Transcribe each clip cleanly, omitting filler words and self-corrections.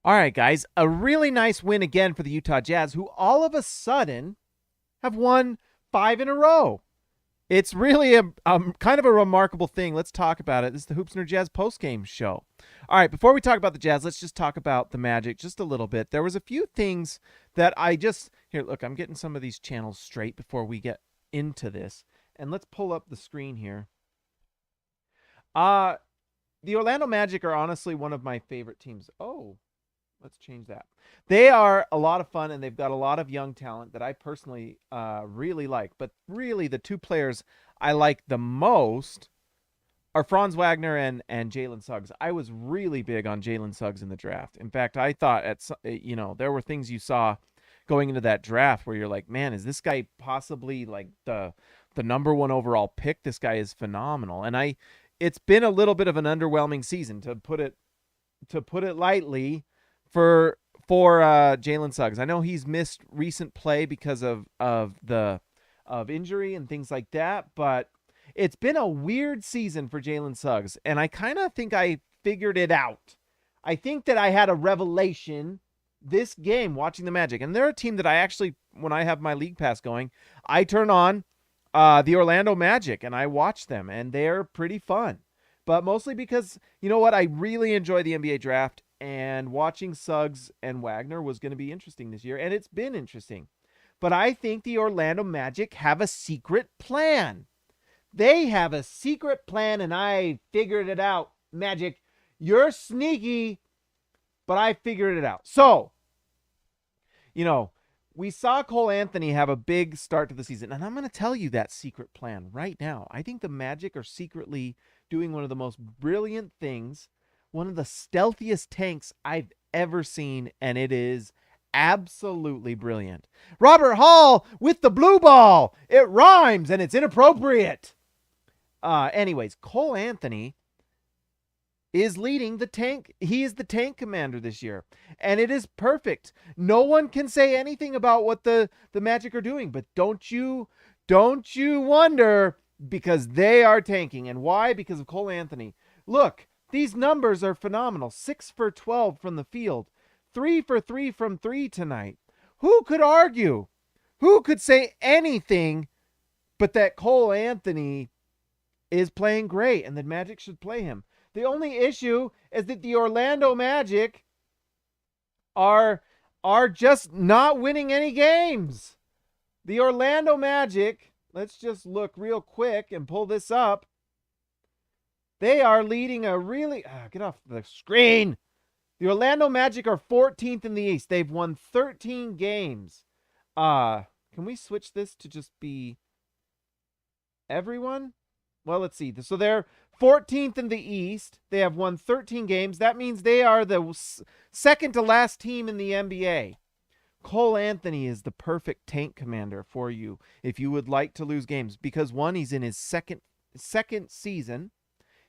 All right, guys, a really nice win again for the Utah Jazz, who all of a sudden have won 5 in a row. It's really a kind of a remarkable thing. Let's talk about it. This is the Hoops and Jazz postgame show. All right, before we talk about the Jazz, let's just talk about the Magic just a little bit. There was a few things that here, look, I'm getting some of these channels straight before we get into this. And let's pull up the screen here. The Orlando Magic are honestly one of my favorite teams. Oh, let's change that. They are a lot of fun, and they've got a lot of young talent that I personally really like. But really, the two players I like the most are Franz Wagner and Jalen Suggs. I was really big on Jalen Suggs in the draft. In fact, I thought there were things you saw going into that draft where you're like, man, is this guy possibly like the number one overall pick? This guy is phenomenal. And it's been a little bit of an underwhelming season, to put it lightly, for Jalen Suggs. I know he's missed recent play because of injury and things like that, but it's been a weird season for Jalen Suggs, and I kind of think I figured it out. I think that I had a revelation this game watching the Magic, and they're a team that I actually, when I have my League Pass going, I turn on the Orlando Magic and I watch them, and they're pretty fun. But mostly because, you know what, I really enjoy the NBA draft, and watching Suggs and Wagner was going to be interesting this year, and it's been interesting. But I think the Orlando Magic have a secret plan. They have a secret plan, and I figured it out. Magic, you're sneaky, but I figured it out. So, we saw Cole Anthony have a big start to the season, and I'm going to tell you that secret plan right now. I think the Magic are secretly doing one of the most brilliant things, one of the stealthiest tanks I've ever seen, and it is absolutely brilliant. Robert Hall with the blue ball. It rhymes, and it's inappropriate. Anyways, Cole Anthony is leading the tank. He is the tank commander this year, and it is perfect. No one can say anything about what the Magic are doing, but don't you wonder, because they are tanking. And why? Because of Cole Anthony. Look, these numbers are phenomenal. 6 for 12 from the field. 3 for 3 from 3 tonight. Who could argue? Who could say anything but that Cole Anthony is playing great and the Magic should play him? The only issue is that the Orlando Magic are just not winning any games. The Orlando Magic, let's just look real quick and pull this up. They are leading a really... get off the screen. The Orlando Magic are 14th in the East. They've won 13 games. Can we switch this to just be everyone? Well, let's see. So they're 14th in the East. They have won 13 games. That means they are the second to last team in the NBA. Cole Anthony is the perfect tank commander for you if you would like to lose games, because one, he's in his second season.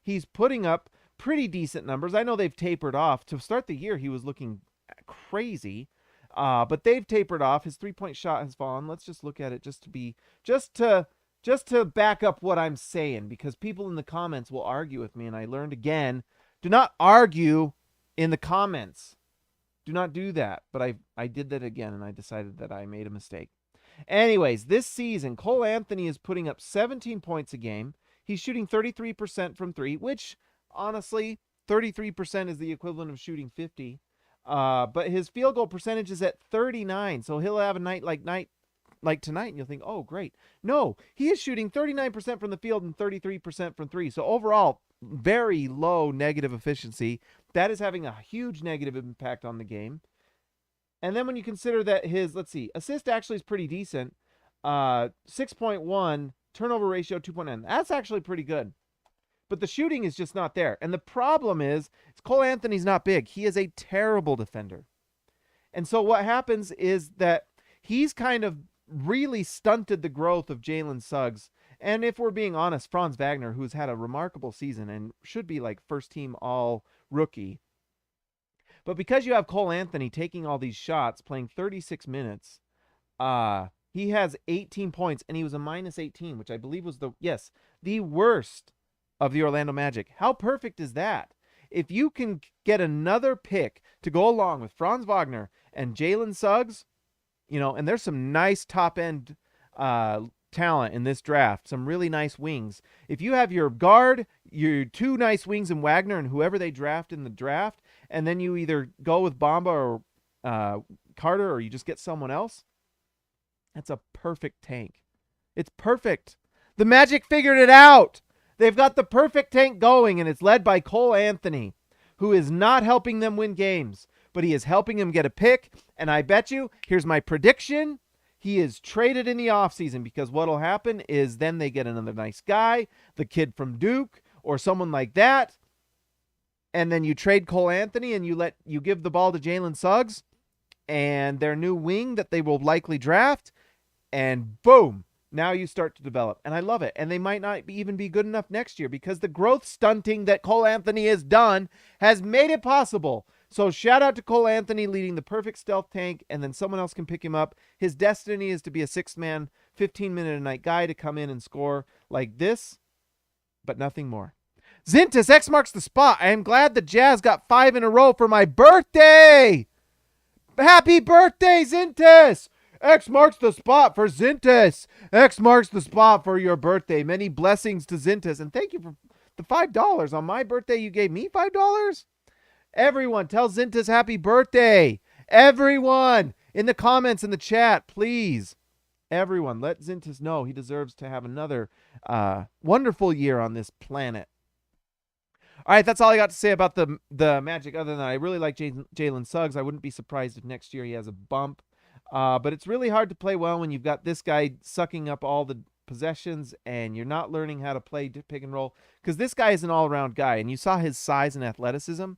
He's putting up pretty decent numbers. I know they've tapered off. To start the year, he was looking crazy, but they've tapered off. His three-point shot has fallen. Let's just look at it just to back up what I'm saying, because people in the comments will argue with me, and I learned again, do not argue in the comments. Do not do that. But I did that again, and I decided that I made a mistake. Anyways, this season, Cole Anthony is putting up 17 points a game. He's shooting 33% from 3, which, honestly, 33% is the equivalent of shooting 50. But his field goal percentage is at 39, so he'll have a night like tonight, and you'll think, oh, great. No, he is shooting 39% from the field and 33% from 3. So overall, very low negative efficiency. That is having a huge negative impact on the game. And then when you consider that his, assist actually is pretty decent. 6.1, turnover ratio 2.9. That's actually pretty good. But the shooting is just not there. And the problem is Cole Anthony's not big. He is a terrible defender. And so what happens is that he's kind of really stunted the growth of Jalen Suggs. And if we're being honest, Franz Wagner, who's had a remarkable season and should be like first team all rookie. But because you have Cole Anthony taking all these shots, playing 36 minutes, he has 18 points, and he was a minus 18, which I believe was the worst of the Orlando Magic. How perfect is that? If you can get another pick to go along with Franz Wagner and Jalen Suggs, and there's some nice top end talent in this draft, some really nice wings. If you have your guard, your two nice wings in Wagner and whoever they draft in the draft, and then you either go with Bamba or Carter, or you just get someone else, that's a perfect tank. It's perfect. The Magic figured it out. They've got the perfect tank going, and it's led by Cole Anthony, who is not helping them win games, but he is helping them get a pick. And I bet you, here's my prediction, he is traded in the offseason, because what'll happen is then they get another nice guy, the kid from Duke or someone like that, and then you trade Cole Anthony and you give the ball to Jalen Suggs and their new wing that they will likely draft, and boom, now you start to develop. And I love it. And they might not even be good enough next year, because the growth stunting that Cole Anthony has done has made it possible. So shout out to Cole Anthony leading the perfect stealth tank, and then someone else can pick him up. His destiny is to be a 6-man, 15-minute-a-night guy to come in and score like this, but nothing more. Zintas, X marks the spot. I am glad the Jazz got 5 in a row for my birthday. Happy birthday, Zintas! X marks the spot for Zintas. X marks the spot for your birthday. Many blessings to Zintas. And thank you for the $5. On my birthday, you gave me $5? Everyone, tell Zintas happy birthday. Everyone, in the comments, in the chat, please. Everyone, let Zintas know he deserves to have another wonderful year on this planet. All right, that's all I got to say about the Magic, other than I really like Jalen Suggs. I wouldn't be surprised if next year he has a bump. But it's really hard to play well when you've got this guy sucking up all the possessions and you're not learning how to play pick and roll, because this guy is an all-around guy, and you saw his size and athleticism.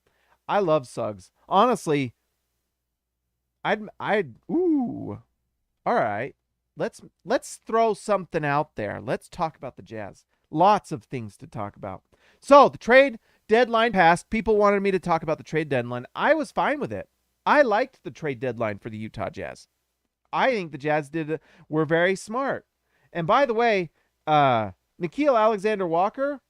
I love Suggs. Honestly, all right. Let's throw something out there. Let's talk about the Jazz. Lots of things to talk about. So the trade deadline passed. People wanted me to talk about the trade deadline. I was fine with it. I liked the trade deadline for the Utah Jazz. I think the Jazz were very smart. And by the way, Nickeil Alexander-Walker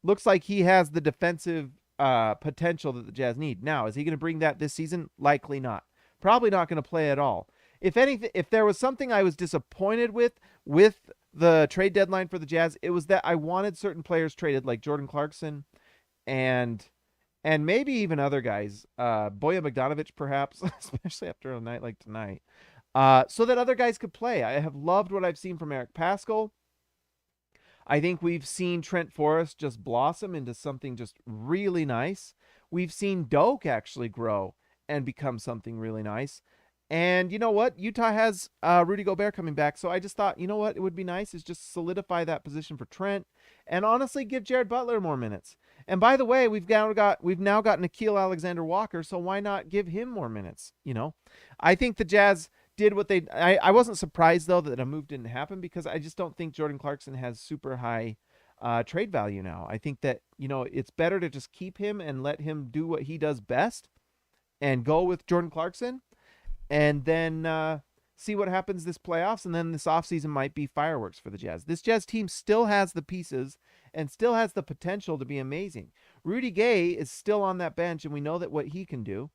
looks like he has the defensive potential that the Jazz need. Now, is he going to bring that this season? Likely not. Probably not going to play at all. If anything, if there was something I was disappointed with the trade deadline for the Jazz, it was that I wanted certain players traded, like Jordan Clarkson and maybe even other guys, Bojan Bogdanovic perhaps, especially after a night like tonight, so that other guys could play. I have loved what I've seen from Eric Paschall. I think we've seen Trent Forrest just blossom into something just really nice. We've seen Doak actually grow and become something really nice. And you know what? Utah has Rudy Gobert coming back. So I just thought, you know what? It would be nice is just solidify that position for Trent and honestly give Jared Butler more minutes. And by the way, we've now got Nickeil Alexander-Walker, so why not give him more minutes? I think the Jazz did what they. I wasn't surprised though that a move didn't happen, because I just don't think Jordan Clarkson has super high trade value now. I think that it's better to just keep him and let him do what he does best, and go with Jordan Clarkson, and then see what happens this playoffs, and then this offseason might be fireworks for the Jazz. This Jazz team still has the pieces and still has the potential to be amazing. Rudy Gay is still on that bench, and we know that what he can do.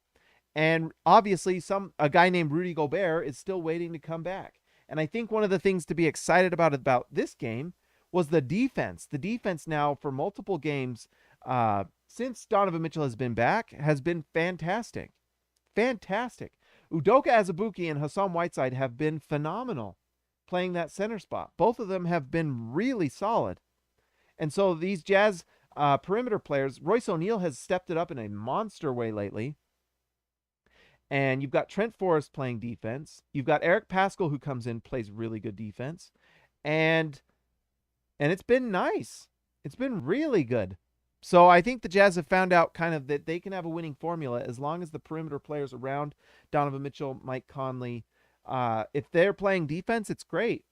And obviously a guy named Rudy Gobert is still waiting to come back. And I think one of the things to be excited about this game was the defense. The defense now for multiple games since Donovan Mitchell has been back has been fantastic. Fantastic. Udoka, Azubuike, and Hassan Whiteside have been phenomenal playing that center spot. Both of them have been really solid. And so these Jazz perimeter players, Royce O'Neal has stepped it up in a monster way lately. And you've got Trent Forrest playing defense. You've got Eric Paschall, who comes in, plays really good defense. And it's been nice. It's been really good. So I think the Jazz have found out kind of that they can have a winning formula as long as the perimeter players around Donovan Mitchell, Mike Conley, if they're playing defense, it's great.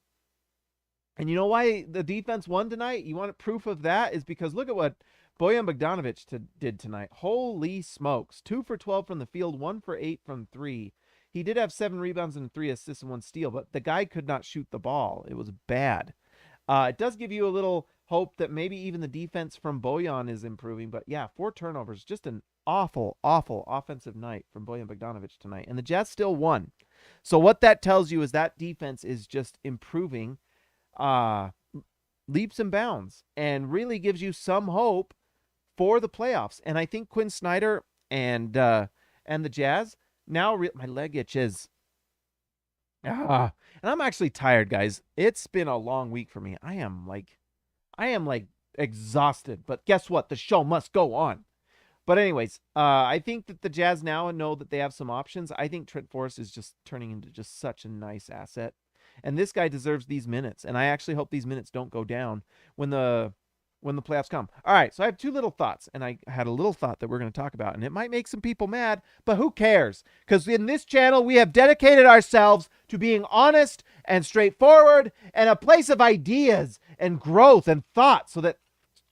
And you know why the defense won tonight? You want proof of that is because look at what Bojan Bogdanovic did tonight. Holy smokes. 2 for 12 from the field, 1 for 8 from 3. He did have 7 rebounds and 3 assists and 1 steal, but the guy could not shoot the ball. It was bad. It does give you a little hope that maybe even the defense from Bojan is improving. But yeah, 4 turnovers, just an awful, awful offensive night from Bojan Bogdanovic tonight. And the Jazz still won. So what that tells you is that defense is just improving leaps and bounds and really gives you some hope for the playoffs. And I think Quinn Snyder and the Jazz now my leg itches. And I'm actually tired, guys. It's been a long week for me. I am like exhausted, but guess what? The show must go on. But anyways, I think that the Jazz now know that they have some options. I think Trent Forrest is just turning into just such a nice asset. And this guy deserves these minutes. And I actually hope these minutes don't go down when the playoffs come. All right, so I have 2 little thoughts. And I had a little thought that we're going to talk about. And it might make some people mad, but who cares? Because in this channel, we have dedicated ourselves to being honest and straightforward and a place of ideas and growth and thought so that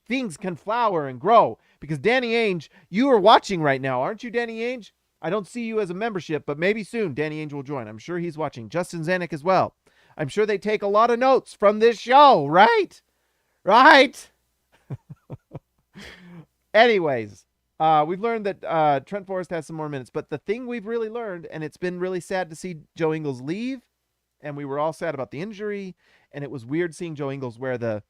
things can flower and grow. Because Danny Ainge, you are watching right now, aren't you, Danny Ainge? I don't see you as a membership, but maybe soon Danny Ainge will join. I'm sure he's watching. Justin Zanuck as well. I'm sure they take a lot of notes from this show, right? Right? Anyways, we've learned that Trent Forrest has some more minutes. But the thing we've really learned, and it's been really sad to see Joe Ingles leave, and we were all sad about the injury, and it was weird seeing Joe Ingles wear the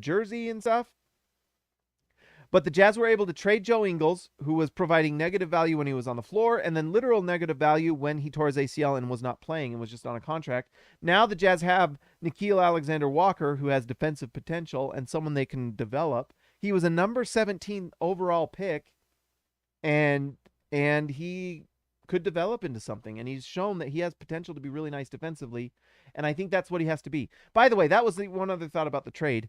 jersey and stuff. But the Jazz were able to trade Joe Ingles, who was providing negative value when he was on the floor, and then literal negative value when he tore his ACL and was not playing and was just on a contract. Now the Jazz have Nickeil Alexander-Walker, who has defensive potential and someone they can develop. He was a number 17 overall pick, and he could develop into something, and he's shown that he has potential to be really nice defensively, and I think that's what he has to be. By the way, that was the one other thought about the trade.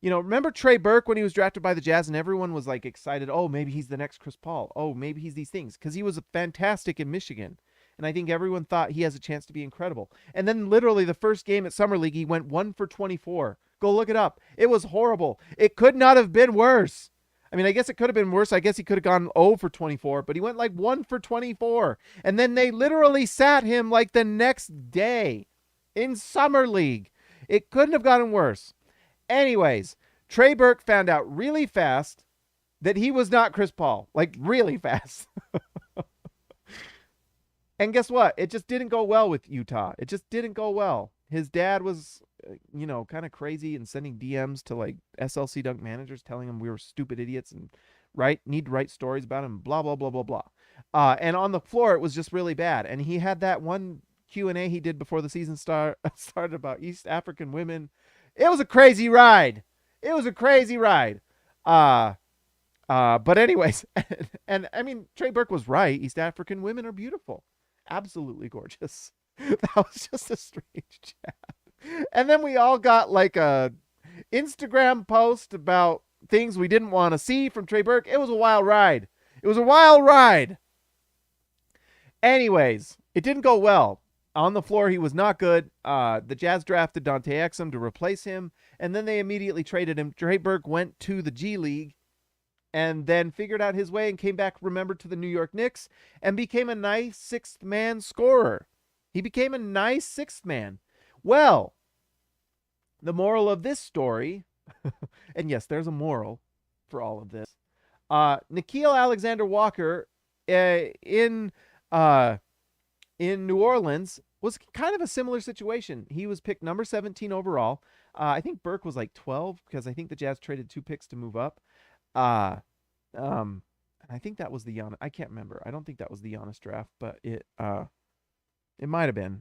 You know, remember Trey Burke when he was drafted by the Jazz and everyone was like excited, oh, maybe he's the next Chris Paul. Oh, maybe he's these things. Because he was fantastic in Michigan. And I think everyone thought he has a chance to be incredible. And then literally the first game at Summer League, he went 1 for 24. Go look it up. It was horrible. It could not have been worse. I mean, I guess it could have been worse. I guess he could have gone 0 for 24. But he went like 1 for 24. And then they literally sat him like the next day in Summer League. It couldn't have gotten worse. Anyways, Trey Burke found out really fast that he was not Chris Paul. Like, really fast. And guess what? It just didn't go well with Utah. It just didn't go well. His dad was, kind of crazy and sending DMs to, like, SLC Dunk managers telling him we were stupid idiots and need to write stories about him, blah, blah, blah, blah, blah. And on the floor, it was just really bad. And he had that one Q&A he did before the season started about East African women. It was a crazy ride. But anyways, and I mean, Trey Burke was right. East African women are beautiful. Absolutely gorgeous. That was just a strange chat. And then we all got like a Instagram post about things we didn't want to see from Trey Burke. It was a wild ride. Anyways, it didn't go well. On the floor, he was not good. The Jazz drafted Dante Exum to replace him, and then they immediately traded him. Trey Burke went to the G League and then figured out his way and came back, remembered, to the New York Knicks and became a nice sixth-man scorer. He became a nice sixth man. Well, the moral of this story, and yes, there's a moral for all of this, Nickeil Alexander-Walker in New Orleans was kind of a similar situation. He was picked number 17 overall. I think Burke was like 12 because I think the Jazz traded 2 picks to move up. And I think that was the Giannis. I can't remember. I don't think that was the Giannis draft, but it might have been.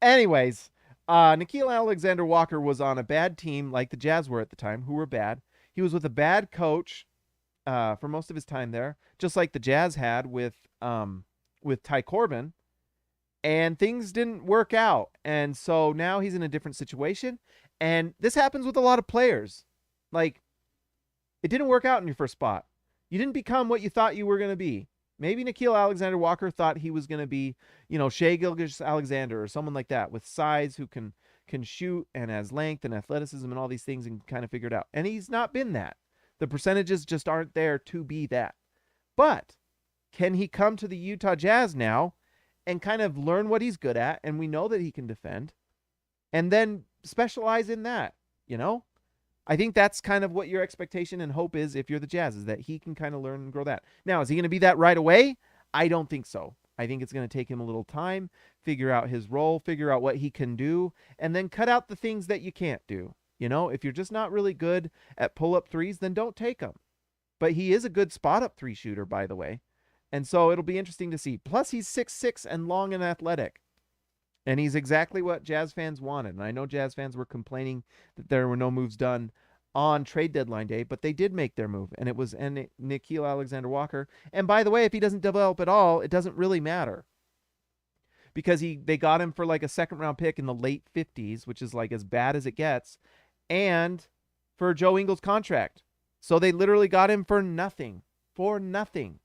Anyways, Nickeil Alexander-Walker was on a bad team like the Jazz were at the time, who were bad. He was with a bad coach for most of his time there, just like the Jazz had with Ty Corbin, and things didn't work out. And so now he's in a different situation. And this happens with a lot of players. Like, it didn't work out in your first spot. You didn't become what you thought you were going to be. Maybe Nickeil Alexander-Walker thought he was going to be, Shai Gilgeous-Alexander or someone like that with size who can shoot and has length and athleticism and all these things and kind of figured out. And he's not been that. The percentages just aren't there to be that. But can he come to the Utah Jazz now and kind of learn what he's good at? And we know that he can defend. And then specialize in that, you know? I think that's kind of what your expectation and hope is if you're the Jazz, is that he can kind of learn and grow that. Now, is he going to be that right away? I don't think so. I think it's going to take him a little time, figure out his role, figure out what he can do, and then cut out the things that you can't do. You know, if you're just not really good at pull-up threes, then don't take them. But he is a good spot-up three shooter, by the way. And so it'll be interesting to see. Plus, he's 6'6" and long and athletic. And he's exactly what Jazz fans wanted. And I know Jazz fans were complaining that there were no moves done on trade deadline day, but they did make their move. And it was Nickeil Alexander-Walker. And by the way, if he doesn't develop at all, it doesn't really matter. Because they got him for like a second-round pick in the late 50s, which is like as bad as it gets, and for Joe Ingles' contract. So they literally got him for nothing. For nothing.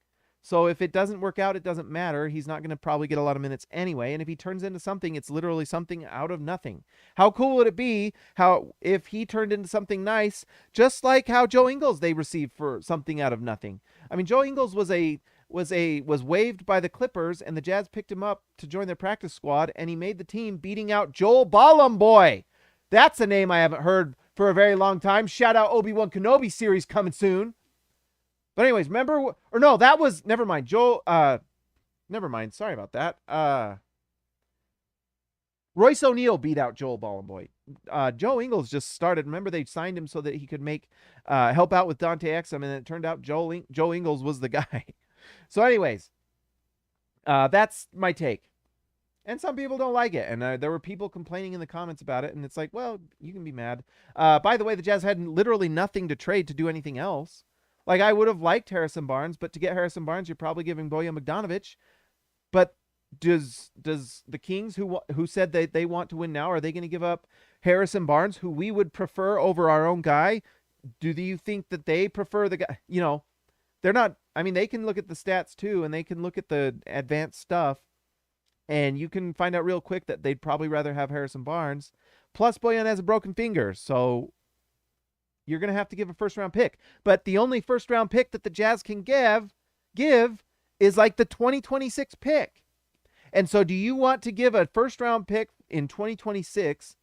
So if it doesn't work out, it doesn't matter. He's not going to probably get a lot of minutes anyway. And if he turns into something, it's literally something out of nothing. How cool would it be if he turned into something nice, just like how Joe Ingles they received for something out of nothing? I mean, Joe Ingles was waived by the Clippers, and the Jazz picked him up to join their practice squad, and he made the team, beating out Joel Bolomboy. That's a name I haven't heard for a very long time. Shout out Obi-Wan Kenobi series coming soon. But anyways, remember, or no, that was, never mind. Never mind. Sorry about that. Royce O'Neal beat out Joel Bolomboy. Joe Ingles just started. Remember, they signed him so that he could help out with Dante Exum, and it turned out Joe Ingles was the guy. So anyways, that's my take. And some people don't like it. And there were people complaining in the comments about it. And it's like, well, you can be mad. By the way, the Jazz had literally nothing to trade to do anything else. Like, I would have liked Harrison Barnes, but to get Harrison Barnes, you're probably giving Bojan Bogdanovic. But does the Kings, who said that they want to win now, are they going to give up Harrison Barnes, who we would prefer over our own guy? Do you think that they prefer the guy? You know, they're not. I mean, they can look at the stats too, and they can look at the advanced stuff, and you can find out real quick that they'd probably rather have Harrison Barnes. Plus, Bojan has a broken finger, so you're going to have to give a first-round pick. But the only first-round pick that the Jazz can give is like the 2026 pick. And so do you want to give a first-round pick in 2026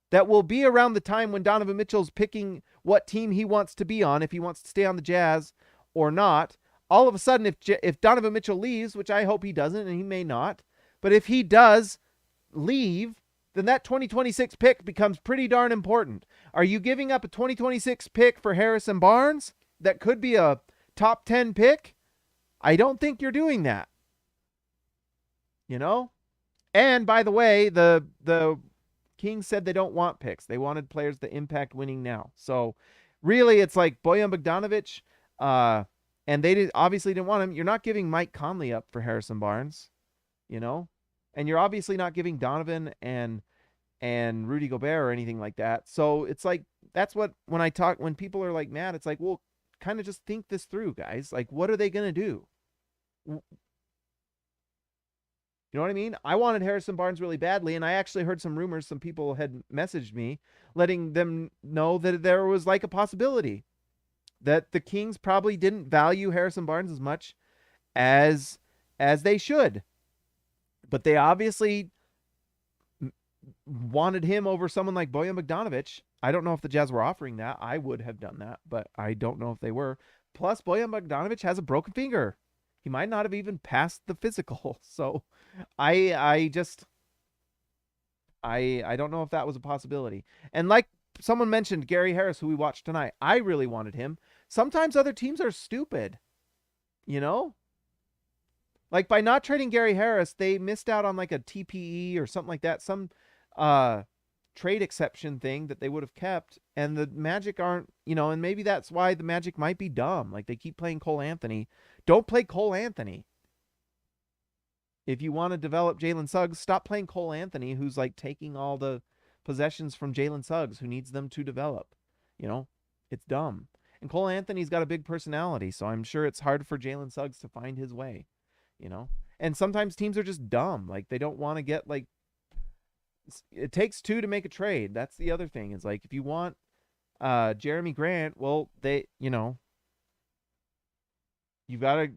that will be around the time when Donovan Mitchell's picking what team he wants to be on, if he wants to stay on the Jazz or not? All of a sudden, if Donovan Mitchell leaves, which I hope he doesn't, and he may not, but if he does leave, then that 2026 pick becomes pretty darn important. Are you giving up a 2026 pick for Harrison Barnes that could be a top 10 pick? I don't think you're doing that. You know? And by the way, the Kings said they don't want picks. They wanted players that impact winning now. So really, it's like Bojan Bogdanovic, and they obviously didn't want him. You're not giving Mike Conley up for Harrison Barnes, you know? And you're obviously not giving Donovan and Rudy Gobert or anything like that. So it's like, that's what, when people are like mad, it's like, well, kind of just think this through, guys. Like, what are they going to do? You know what I mean? I wanted Harrison Barnes really badly, and I actually heard some rumors. Some people had messaged me letting them know that there was like a possibility that the Kings probably didn't value Harrison Barnes as much as they should. But they obviously wanted him over someone like Bojan Bogdanovic. I don't know if the Jazz were offering that. I would have done that, but I don't know if they were. Plus, Bojan Bogdanovic has a broken finger. He might not have even passed the physical. So I don't know if that was a possibility. And like someone mentioned, Gary Harris, who we watched tonight, I really wanted him. Sometimes other teams are stupid, you know? Like, by not trading Gary Harris, they missed out on like a TPE or something like that, some trade exception thing that they would have kept. And the Magic aren't, you know, and maybe that's why the Magic might be dumb. Like, they keep playing Cole Anthony. Don't play Cole Anthony. If you want to develop Jalen Suggs, stop playing Cole Anthony, who's like taking all the possessions from Jalen Suggs, who needs them to develop. You know, it's dumb. And Cole Anthony's got a big personality, so I'm sure it's hard for Jalen Suggs to find his way. You know, and sometimes teams are just dumb. Like, they don't want to get, like, it takes two to make a trade. That's the other thing. It's like, if you want Jeremy Grant, well, they've got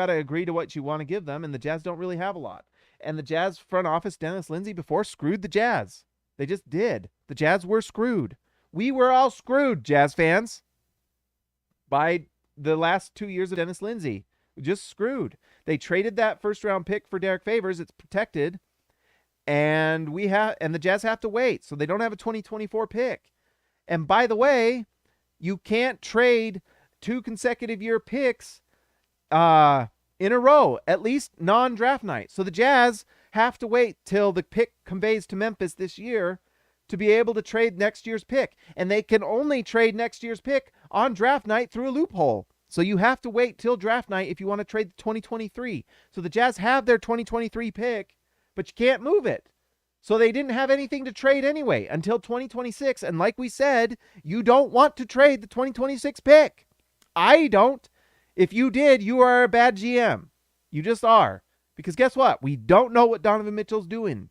to agree to what you want to give them, and the Jazz don't really have a lot. And the Jazz front office, Dennis Lindsey, before screwed the Jazz. They just did. The Jazz were screwed. We were all screwed, Jazz fans, by the last 2 years of Dennis Lindsey. Just screwed. They traded that first round pick for Derek Favors. It's protected. And the Jazz have to wait. So they don't have a 2024 pick. And by the way, you can't trade 2 consecutive year picks in a row, at least non-draft night. So the Jazz have to wait till the pick conveys to Memphis this year to be able to trade next year's pick. And they can only trade next year's pick on draft night through a loophole. So you have to wait till draft night if you want to trade the 2023. So the Jazz have their 2023 pick, but you can't move it. So they didn't have anything to trade anyway until 2026. And like we said, you don't want to trade the 2026 pick. I don't. If you did, you are a bad GM. You just are. Because guess what? We don't know what Donovan Mitchell's doing.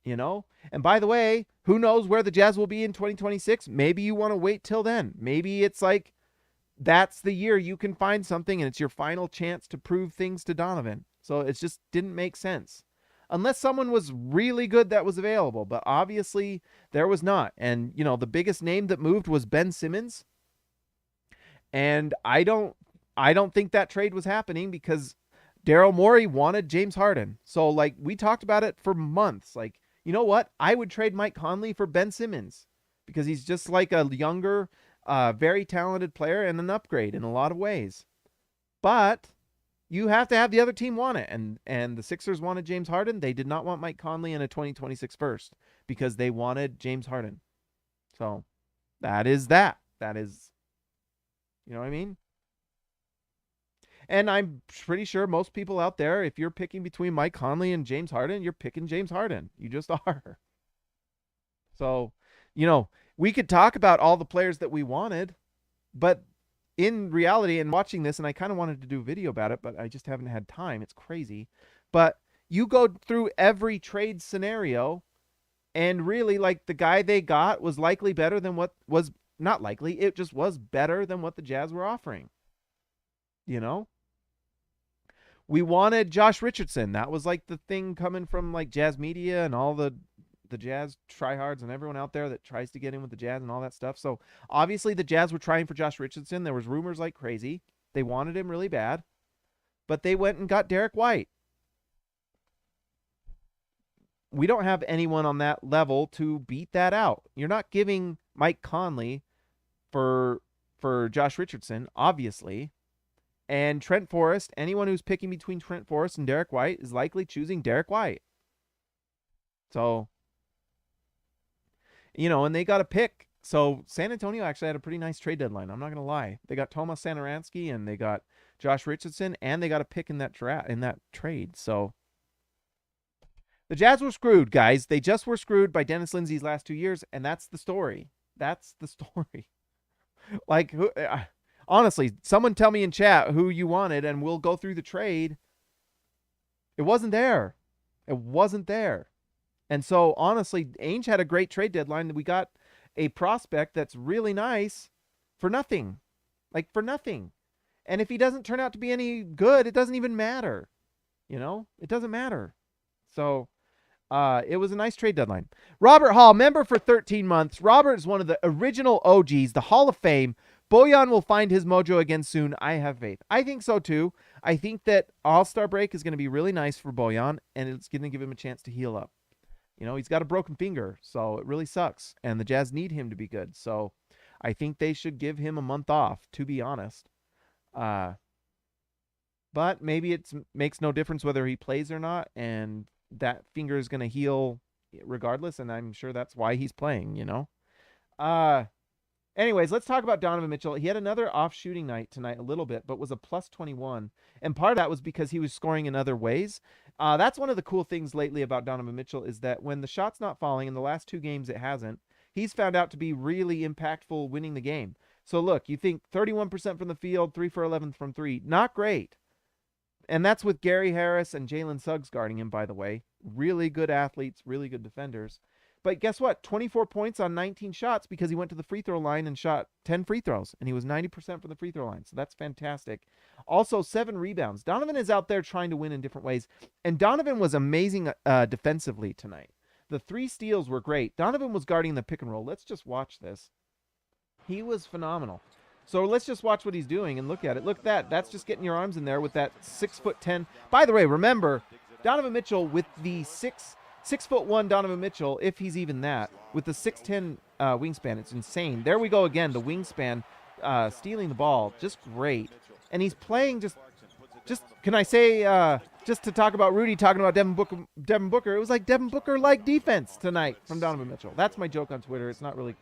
You know? And by the way, who knows where the Jazz will be in 2026? Maybe you want to wait till then. Maybe it's like that's the year you can find something and it's your final chance to prove things to Donovan. So it just didn't make sense. Unless someone was really good that was available. But obviously there was not. And, you know, the biggest name that moved was Ben Simmons. And I don't think that trade was happening because Daryl Morey wanted James Harden. So, like, we talked about it for months. Like, you know what? I would trade Mike Conley for Ben Simmons because he's just like a younger, very talented player and an upgrade in a lot of ways. But you have to have the other team want it. And the Sixers wanted James Harden. They did not want Mike Conley in a 2026 first because they wanted James Harden. So that is that. That is, you know what I mean? And I'm pretty sure most people out there, if you're picking between Mike Conley and James Harden, you're picking James Harden. You just are. So, you know, we could talk about all the players that we wanted, but in reality, and watching this, and I kind of wanted to do a video about it, but I just haven't had time. It's crazy. But you go through every trade scenario, and really, like, the guy they got was likely better than what was not likely. It just was better than what the Jazz were offering. You know? We wanted Josh Richardson. That was like the thing coming from like Jazz Media and all the Jazz tryhards and everyone out there that tries to get in with the Jazz and all that stuff. So obviously the Jazz were trying for Josh Richardson. There was rumors like crazy. They wanted him really bad, but they went and got Derek White. We don't have anyone on that level to beat that out. You're not giving Mike Conley for Josh Richardson, obviously. And Trent Forrest, anyone who's picking between Trent Forrest and Derek White is likely choosing Derek White. So, you know, and they got a pick. So San Antonio actually had a pretty nice trade deadline. I'm not going to lie. They got Tomas Satoransky and they got Josh Richardson and they got a pick in that trade. So the Jazz were screwed, guys. They just were screwed by Dennis Lindsey's last 2 years, and that's the story. That's the story. Like, honestly, someone tell me in chat who you wanted, and we'll go through the trade. It wasn't there. It wasn't there. And so, honestly, Ainge had a great trade deadline. We got a prospect that's really nice for nothing. Like, for nothing. And if he doesn't turn out to be any good, it doesn't even matter. You know? It doesn't matter. So, it was a nice trade deadline. Robert Hall, member for 13 months. Robert is one of the original OGs, the Hall of Fame. Bojan will find his mojo again soon. I have faith. I think so too. I think that All-Star break is going to be really nice for Bojan, and it's going to give him a chance to heal up. You know, he's got a broken finger, so it really sucks, and the Jazz need him to be good. So I think they should give him a month off, to be honest. But maybe it makes no difference whether he plays or not, and that finger is going to heal regardless, and I'm sure that's why he's playing, you know. Anyways, let's talk about Donovan Mitchell. He had another off shooting night tonight a little bit, but was a plus 21. And part of that was because he was scoring in other ways. That's one of the cool things lately about Donovan Mitchell is that when the shot's not falling, in the last 2 games it hasn't, he's found out to be really impactful winning the game. So look, you think 31% from the field, 3 for 11 from 3. Not great. And that's with Gary Harris and Jalen Suggs guarding him, by the way. Really good athletes, really good defenders. But guess what? 24 points on 19 shots because he went to the free throw line and shot 10 free throws. And he was 90% from the free throw line. So that's fantastic. Also, 7 rebounds. Donovan is out there trying to win in different ways. And Donovan was amazing defensively tonight. The 3 steals were great. Donovan was guarding the pick and roll. Let's just watch this. He was phenomenal. So let's just watch what he's doing and look at it. Look at that. That's just getting your arms in there with that 6'10". By the way, remember, Donovan Mitchell with the 6'1" Donovan Mitchell, if he's even that, with the 6'10" wingspan. It's insane. There we go again. The wingspan, stealing the ball, just great. And he's playing just can I say, just to talk about Rudy talking about Devin Booker, it was like Devin Booker-like defense tonight from Donovan Mitchell. That's my joke on Twitter. It's not really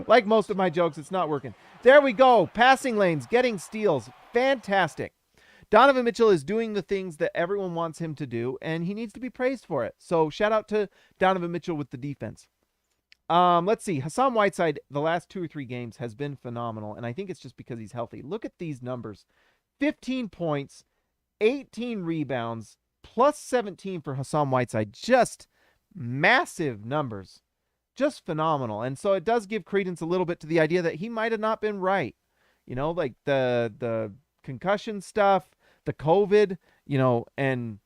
like most of my jokes, it's not working. There we go. Passing lanes, getting steals. Fantastic. Donovan Mitchell is doing the things that everyone wants him to do, and he needs to be praised for it. So shout out to Donovan Mitchell with the defense. Let's see. Hassan Whiteside, the last 2 or 3 games, has been phenomenal, and I think it's just because he's healthy. Look at these numbers. 15 points, 18 rebounds, plus 17 for Hassan Whiteside. Just massive numbers. Just phenomenal. And so it does give credence a little bit to the idea that he might have not been right. You know, like the concussion stuff, the COVID, you know, and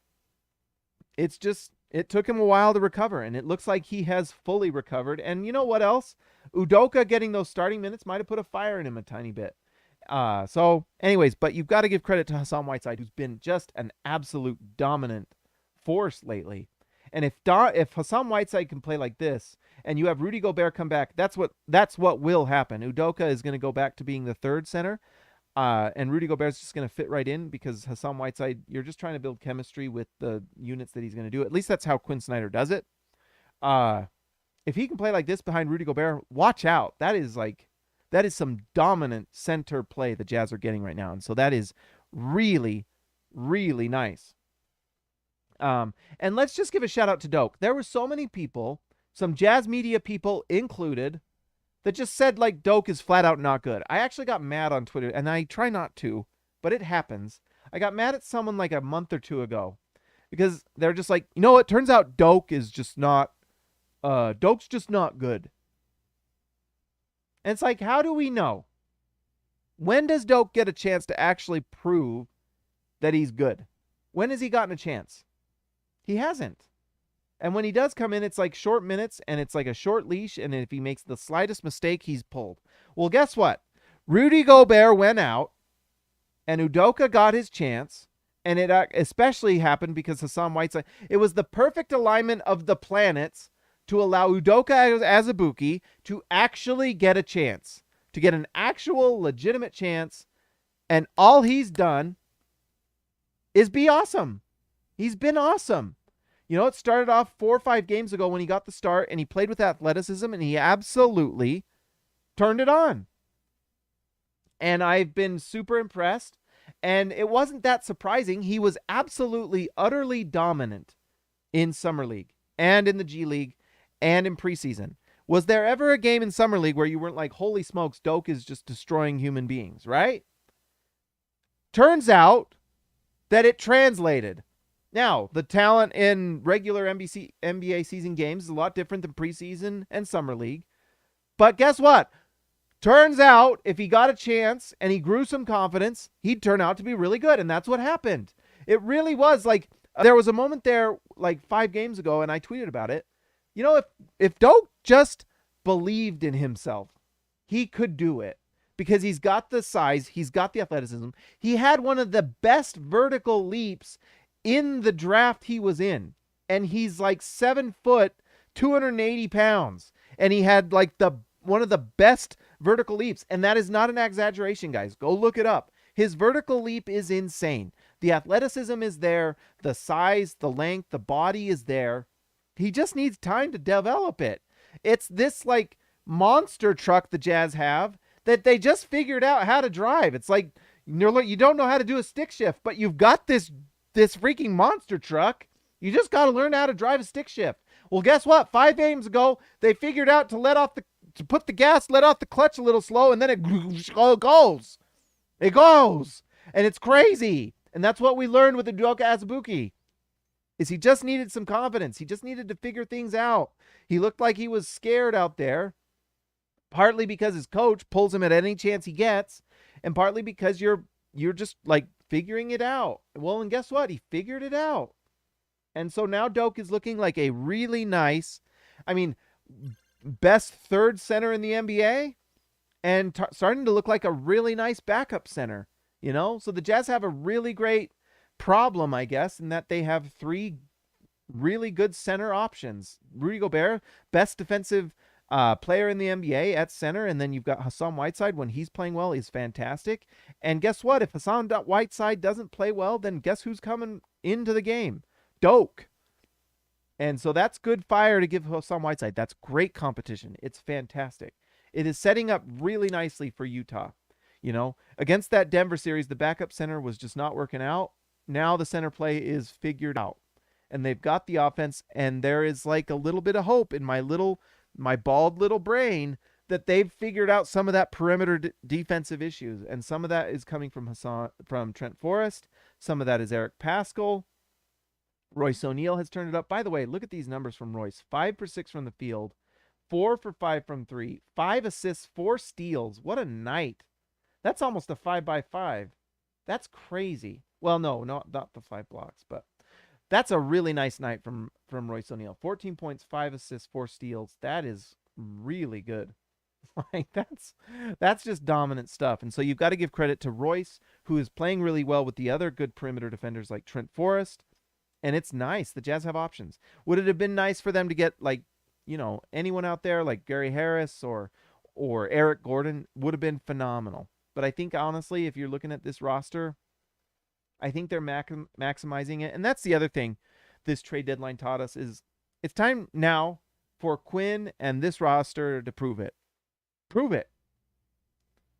it's just, it took him a while to recover, and it looks like he has fully recovered. And you know what else? Udoka getting those starting minutes might have put a fire in him a tiny bit. So anyways, but you've got to give credit to Hassan Whiteside, who's been just an absolute dominant force lately. And if Hassan Whiteside can play like this, and you have Rudy Gobert come back, that's what will happen. Udoka is going to go back to being the 3rd center, and Rudy Gobert is just going to fit right in, because Hassan Whiteside, you're just trying to build chemistry with the units that he's going to do. At least that's how Quinn Snyder does it. If he can play like this behind Rudy Gobert, watch out. That is some dominant center play the Jazz are getting right now, and so that is really, really nice. And let's just give a shout out to Doke. There were so many people, some Jazz media people included, that just said like Doke is flat out not good. I actually got mad on Twitter, and I try not to, but it happens. I got mad at someone like a month or 2 ago because they're just like, you know, it turns out Doke is just not, Doke's just not good. And it's like, how do we know? When does Doke get a chance to actually prove that he's good? When has he gotten a chance? He hasn't. And when he does come in, it's like short minutes, and it's like a short leash, and if he makes the slightest mistake, he's pulled. Well, guess what? Rudy Gobert went out, and Udoka got his chance, and it especially happened because Hassan Whiteside, it was the perfect alignment of the planets to allow Udoka Azubuike to actually get a chance, to get an actual legitimate chance, and all he's done is be awesome. He's been awesome. You know, it started off 4 or 5 games ago when he got the start, and he played with athleticism, and he absolutely turned it on. And I've been super impressed, and it wasn't that surprising. He was absolutely, utterly dominant in Summer League and in the G League and in preseason. Was there ever a game in Summer League where you weren't like, holy smokes, Doke is just destroying human beings, right? Turns out that it translated. Now, the talent in regular NBA season games is a lot different than preseason and Summer League. But guess what? Turns out, if he got a chance and he grew some confidence, he'd turn out to be really good. And that's what happened. It really was like, there was a moment there like 5 games ago, and I tweeted about it. You know, if Doke just believed in himself, he could do it. Because he's got the size, he's got the athleticism. He had one of the best vertical leaps in the draft he was in. And he's like 7 foot, 280 pounds. And he had like one of the best vertical leaps. And that is not an exaggeration, guys. Go look it up. His vertical leap is insane. The athleticism is there. The size, the length, the body is there. He just needs time to develop it. It's this like monster truck the Jazz have that they just figured out how to drive. It's like, you don't know how to do a stick shift, but you've got this freaking monster truck. You just got to learn how to drive a stick shift. Well, guess what? 5 games ago, they figured out to put the gas, let off the clutch a little slow, and then it goes. It goes. And it's crazy. And that's what we learned with the Udoka Azubuike. Is he just needed some confidence. He just needed to figure things out. He looked like he was scared out there, partly because his coach pulls him at any chance he gets, and partly because you're just like figuring it out. Well, and guess what? He figured it out. And so now Doak is looking like a really nice, I mean, best third center in the NBA and starting to look like a really nice backup center, you know? So the Jazz have a really great problem, I guess, in that they have three really good center options. Rudy Gobert, best defensive player in the NBA at center, and then you've got Hassan Whiteside when he's playing well, is fantastic. And guess what? If Hassan Whiteside doesn't play well, then guess who's coming into the game? Doak. And so that's good fire to give Hassan Whiteside. That's great competition. It's fantastic. It is setting up really nicely for Utah. You know, against that Denver series, the backup center was just not working out. Now the center play is figured out. And they've got the offense, and there is like a little bit of hope in my bald little brain that they've figured out some of that perimeter defensive issues. And some of that is coming from Trent Forrest. Some of that is Eric Paschall. Royce O'Neal has turned it up. By the way, look at these numbers from Royce. 5 for 6 from the field, 4 for 5 from 3, 5 assists, 4 steals. What a night. That's almost a 5-by-5. That's crazy. Well, no, not the 5 blocks, but that's a really nice night from Royce O'Neal. 14 points, 5 assists, 4 steals. That is really good. Like that's just dominant stuff. And so you've got to give credit to Royce, who is playing really well with the other good perimeter defenders like Trent Forrest. And it's nice. The Jazz have options. Would it have been nice for them to get, like, you know, anyone out there like Gary Harris or Eric Gordon? Would have been phenomenal. But I think, honestly, if you're looking at this roster, I think they're maximizing it. And that's the other thing this trade deadline taught us is it's time now for Quinn and this roster to prove it. Prove it.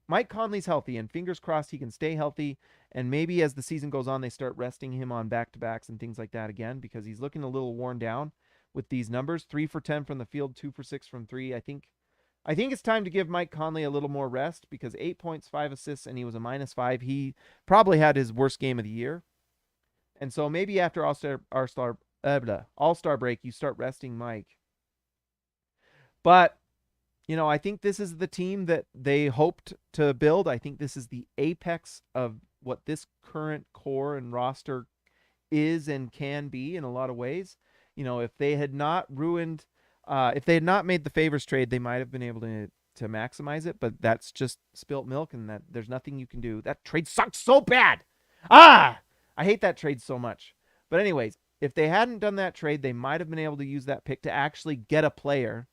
Mike Conley's healthy, and fingers crossed he can stay healthy. And maybe as the season goes on, they start resting him on back-to-backs and things like that again, because he's looking a little worn down with these numbers. 3 for 10 from the field, 2 for 6 from 3. I think it's time to give Mike Conley a little more rest, because 8 points, 5 assists, and he was a -5. He probably had his worst game of the year. And so maybe after All-Star break, you start resting Mike. But you know, I think this is the team that they hoped to build. I think this is the apex of what this current core and roster is and can be in a lot of ways. You know, if they had not if they had not made the Favors trade, they might have been able to maximize it. But that's just spilt milk, and that there's nothing you can do. That trade sucks so bad. I hate that trade so much. But anyways, if they hadn't done that trade, they might have been able to use that pick to actually get a player.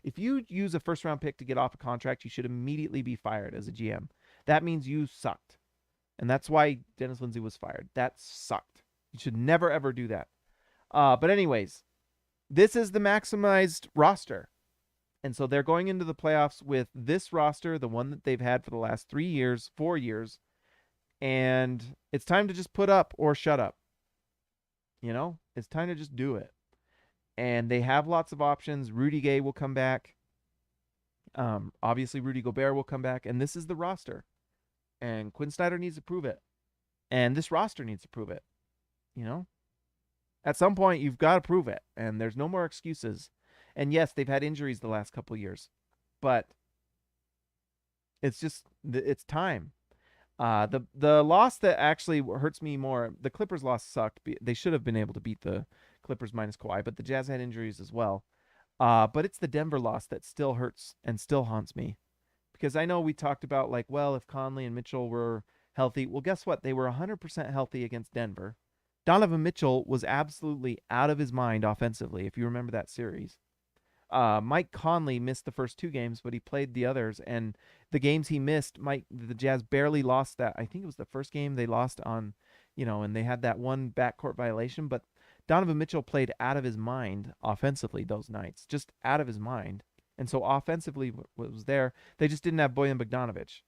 If you use a first-round pick to get off a contract, you should immediately be fired as a GM. That means you sucked. And that's why Dennis Lindsey was fired. That sucked. You should never, ever do that. But anyways, this is the maximized roster. And so they're going into the playoffs with this roster, the one that they've had for the last 4 years. And it's time to just put up or shut up. You know, it's time to just do it. And they have lots of options. Rudy Gay will come back. Obviously, Rudy Gobert will come back. And this is the roster. And Quinn Snyder needs to prove it. And this roster needs to prove it. You know? At some point, you've got to prove it. And there's no more excuses. And yes, they've had injuries the last couple of years. But it's it's time. The loss that actually hurts me more, the Clippers loss sucked. They should have been able to beat the Clippers minus Kawhi, but the Jazz had injuries as well. But it's the Denver loss that still hurts and still haunts me. Because I know we talked about, like, well, if Conley and Mitchell were healthy, well, guess what? They were 100% healthy against Denver. Donovan Mitchell was absolutely out of his mind offensively, if you remember that series. Mike Conley missed the first 2 games, but he played the others. And the games he missed, the Jazz barely lost that. I think it was the first game they lost on, you know, and they had that one backcourt violation. But Donovan Mitchell played out of his mind offensively those nights, just out of his mind. And so offensively was there. They just didn't have Bojan Bogdanovic.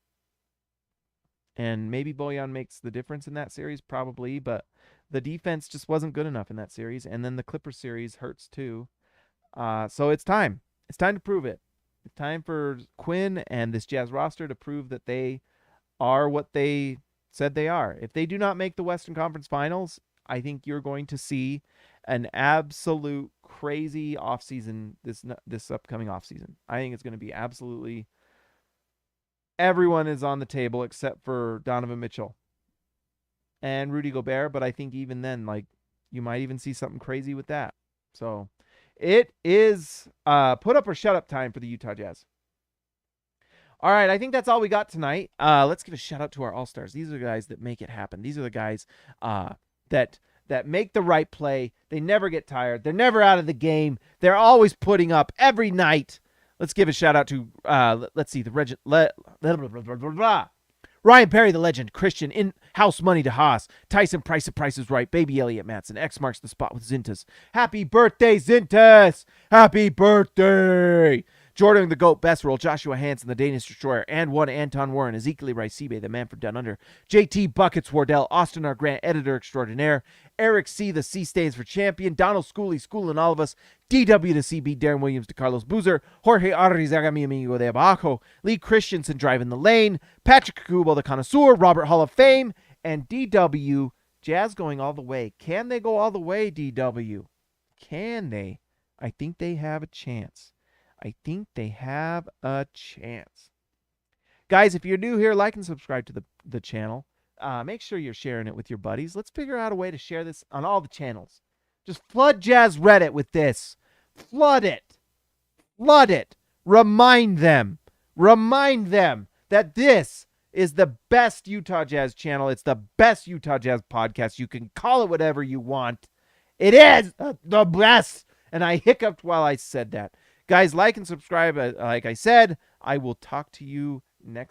And maybe Bojan makes the difference in that series, probably, but the defense just wasn't good enough in that series. And then the Clippers series hurts too. So it's time. It's time to prove it. It's time for Quinn and this Jazz roster to prove that they are what they said they are. If they do not make the Western Conference Finals, I think you're going to see an absolute crazy offseason this upcoming offseason. I think it's going to be absolutely everyone is on the table except for Donovan Mitchell and Rudy Gobert, but I think even then, like, You might even see something crazy with that. So it is put up or shut up time for the Utah Jazz. All right, I think that's all we got tonight. Let's give a shout out to our All-Stars. These are the guys that make it happen. These are the guys that make the right play. They never get tired. They're never out of the game. They're always putting up every night. Let's give a shout out to let's see, Ryan Perry, the legend, Christian, in-house money to Haas, Tyson Price, the Price is Right, Baby Elliott Matson, X marks the spot with Zintas. Happy birthday, Zintas! Happy birthday! Jordan the GOAT, Best Roll, Joshua Hansen, the Danish Destroyer, and one Anton Warren, Ezekiel Rice-Seabay, the man from Down Under, JT Buckets Wardell, Austin R. Grant, Editor Extraordinaire, Eric C., the C stands for Champion, Donald Schooley, schooling all of us, DW to CB, Darren Williams to Carlos Boozer, Jorge Arrizaga, mi amigo de abajo, Lee Christensen driving the lane, Patrick Kubo, the Connoisseur, Robert Hall of Fame, and DW, Jazz going all the way. Can they go all the way, DW? Can they? I think they have a chance. I think they have a chance. Guys, if you're new here, like and subscribe to the channel. Make sure you're sharing it with your buddies. Let's figure out a way to share this on all the channels. Just flood Jazz Reddit with this. Flood it. Flood it. Remind them that this is the best Utah Jazz channel. It's the best Utah Jazz podcast. You can call it whatever you want. It is the best. And I hiccuped while I said that. Guys, like and subscribe. Like I said, I will talk to you next